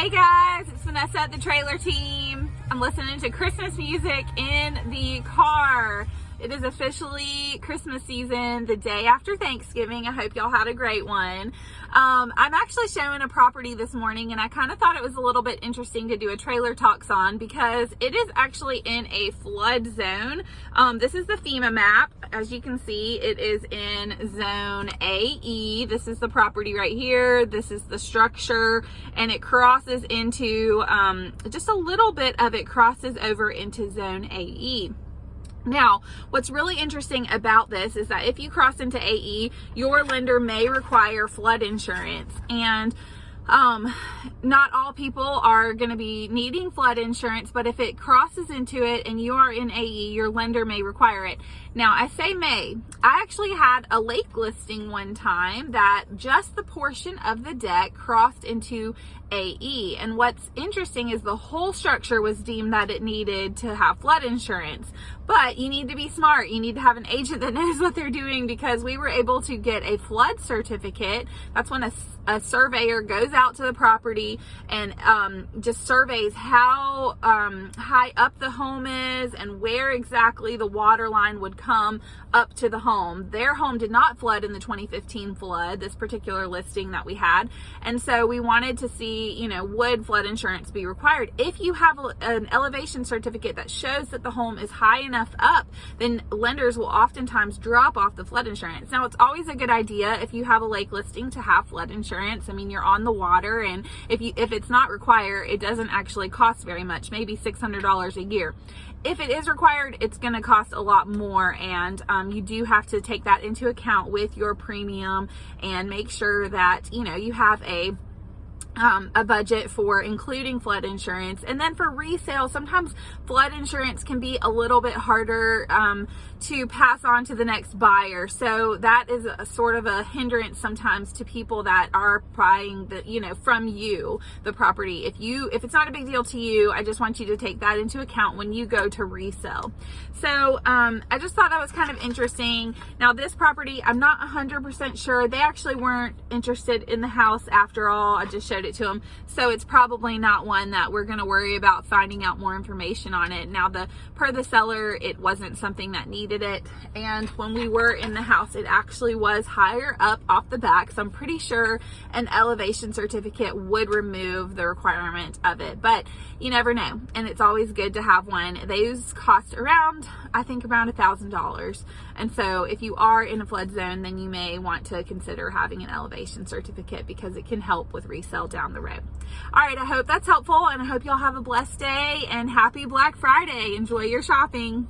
Hey guys, it's Vanessa at the Traylor team. I'm listening to Christmas music in the car. It is officially Christmas season, the day after Thanksgiving. I hope y'all had a great one. I'm actually showing a property this morning, and I kind of thought it was a little bit interesting to do a Traylor Talks on because it is actually in a flood zone. This is the FEMA map. As you can see, it is in zone AE. This is the property right here. This is the structure, and it crosses into, just a little bit of it crosses over into zone AE. Now, what's really interesting about this is that if you cross into AE, your lender may require flood insurance, and not all people are going to be needing flood insurance, but if it crosses into it and you are in AE, your lender may require it. Now, I say may. I actually had a lake listing one time that just the portion of the deck crossed into AE, and what's interesting is the whole structure was deemed that it needed to have flood insurance. But you need to be smart. You need to have an agent that knows what they're doing, because we were able to get a flood certificate. That's when a surveyor goes out to the property and just surveys how high up the home is and where exactly the water line would come up to the home. Their home did not flood in the 2015 flood, this particular listing that we had. And so we wanted to see, you know, would flood insurance be required? If you have an elevation certificate that shows that the home is high enough up, then lenders will oftentimes drop off the flood insurance. Now, it's always a good idea if you have a lake listing to have flood insurance. I mean, you're on the water, and if it's not required, it doesn't actually cost very much, maybe $600 a year. If it is required, it's going to cost a lot more, and you do have to take that into account with your premium and make sure that, you know, you have a budget for including flood insurance. And then for resale, sometimes flood insurance can be a little bit harder to pass on to the next buyer. So that is a sort of a hindrance sometimes to people that are buying the, you know, from you, the property. If it's not a big deal to you, I just want you to take that into account when you go to resell. So I just thought that was kind of interesting. Now, this property, I'm not 100% sure. They actually weren't interested in the house after all. I just showed it to them. So it's probably not one that we're going to worry about finding out more information on it. Now, per the seller, it wasn't something that needed it. And when we were in the house, it actually was higher up off the back. So I'm pretty sure an elevation certificate would remove the requirement of it, but you never know. And it's always good to have one. Those cost around, I think, around $1,000. And so if you are in a flood zone, then you may want to consider having an elevation certificate, because it can help with resale down the road. All right, I hope that's helpful, and I hope y'all have a blessed day and happy Black Friday. Enjoy your shopping.